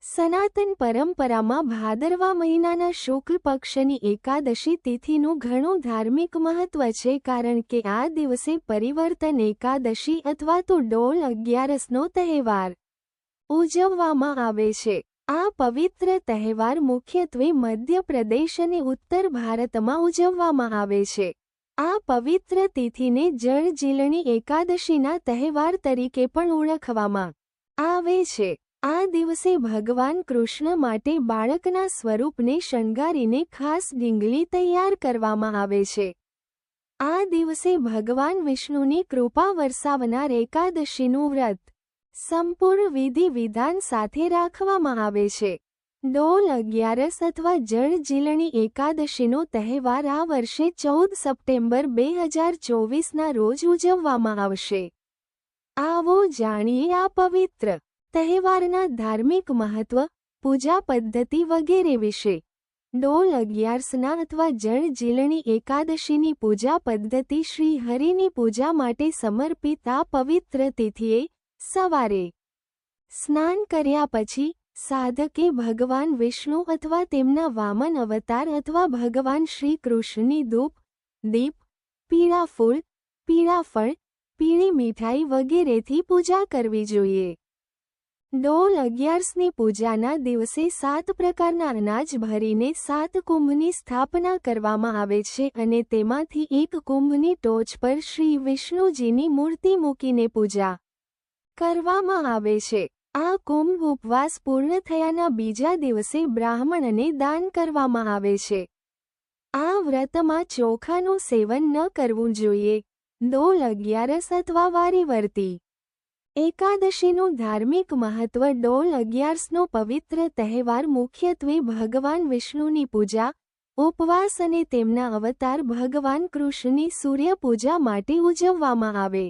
સનાતન પરંપરામાં ભાદરવા મહિનાના શુક્લ પક્ષની એકાદશી તિથિનું ઘણું ધાર્મિક મહત્વ છે, કારણ કે આ દિવસે પરિવર્તન એકાદશી અથવા તો ડોલ 11નો તહેવાર ઉજવવામાં આવે છે। આ પવિત્ર તહેવાર મુખ્યત્વે મધ્યપ્રદેશ અને ઉત્તર ભારતમાં ઉજવવામાં આવે છે। આ પવિત્ર તિથિને જળજીલણી એકાદશીના તહેવાર તરીકે પણ ઓળખવામાં આવે છે। આ દિવસે ભગવાન કૃષ્ણ માટે બાળકના સ્વરૂપને શણગારીને ખાસ ડીંગલી તૈયાર કરવામાં આવે છે। આ દિવસે ભગવાન વિષ્ણુની કૃપા વરસાવનાર એકાદશીનું વ્રત સંપૂર્ણ વિધિ વિધાન સાથે રાખવામાં આવે છે। ડોલ 11 અથવા જળજીલણી એકાદશીનો તહેવાર આ વર્ષે 14 સપ્ટેમ્બર 2024ના રોજ ઉજવવામાં આવશે। આવો જાણીએ આ પવિત્ર તહેવારના ધાર્મિક મહત્વ, પૂજા પદ્ધતિ વગેરે વિશે। ડોલ 11ના અથવા જળજીલણી એકાદશીની પૂજા પદ્ધતિ શ્રી હરિની પૂજા માટે સમર્પિત આ પવિત્ર તિથિએ સવારે સ્નાન કર્યા પછી સાધકે ભગવાન વિષ્ણુ અથવા તેમના વામન અવતાર અથવા ભગવાન શ્રી કૃષ્ણની ધૂપ, દીપ, પીળા ફૂલ, પીળા ફળ, પીળી મીઠાઈ વગેરેથી પૂજા કરવી જોઈએ। ડોલ 11ની પૂજાના દિવસે 7 પ્રકારના અનાજ ભરીને 7 કુંભની સ્થાપના કરવામાં આવે છે અને તેમાંથી એક કુંભની ટોચ પર શ્રી વિષ્ણુજીની મૂર્તિ મૂકીને પૂજા કરવામાં આવે છે। આ કુંભ ઉપવાસ પૂર્ણ થયાના બીજા દિવસે બ્રાહ્મણને દાન કરવામાં આવે છે। આ વ્રતમાં ચોખાનું સેવન ન કરવું જોઈએ। ડોલ 11 અથવા વારીવર્તી એકાદશીનું ધાર્મિક મહત્વ ડોલ 11નો પવિત્ર તહેવાર મુખ્યત્વે ભગવાન વિષ્ણુની પૂજા, ઉપવાસ અને તેમના અવતાર ભગવાન કૃષ્ણની સૂર્ય પૂજા માટે ઉજવવામાં આવે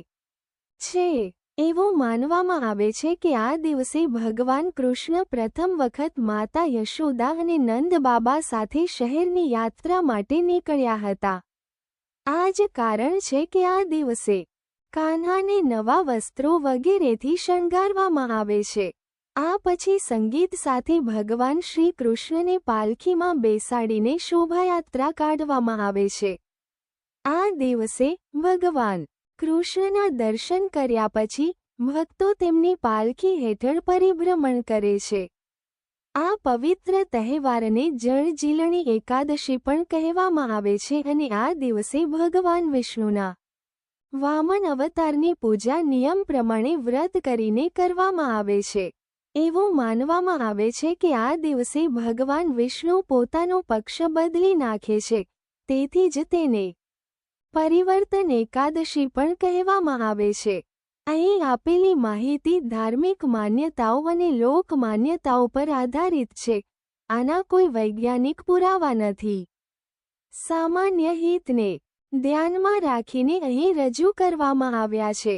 છે। એવું માનવામાં આવે છે કે આ દિવસે ભગવાન કૃષ્ણ પ્રથમ વખત માતા યશોદા અને નંદ બાબા સાથે શહેરની યાત્રા માટે નીકળ્યા હતા। આ જ કારણ છે કે આ દિવસે કાન્હાને નવા વસ્ત્રો વગેરેથી શણગારવામાં આવે છે। આ પછી સંગીત સાથે ભગવાન શ્રી કૃષ્ણને પાલખીમાં બેસાડીને શોભાયાત્રા કાઢવામાં આવે છે। આ દિવસે ભગવાન કૃષ્ણના દર્શન કર્યા પછી ભક્તો તેમની પાલખી હેઠળ પરિભ્રમણ કરે છે। આ પવિત્ર તહેવારને જળજીલણી એકાદશી પણ કહેવામાં આવે છે અને આ દિવસે ભગવાન વિષ્ણુના વામન અવતારની પૂજા નિયમ પ્રમાણે વ્રત કરીને કરવામાં આવે છે। એવું માનવામાં આવે છે કે આ દિવસે ભગવાન વિષ્ણુ પોતાનો પક્ષ બદલી નાખે છે, તેથી જ તેને પરિવર્તન એકાદશી પણ કહેવામાં આવે છે। અહીં આપેલી માહિતી ધાર્મિક માન્યતાઓ અને લોક માન્યતાઓ પર આધારિત છે। આના કોઈ વૈજ્ઞાનિક પુરાવા નથી। સામાન્ય હિતને ધ્યાનમાં રાખીને અહીં રજૂ કરવામાં આવ્યા છે।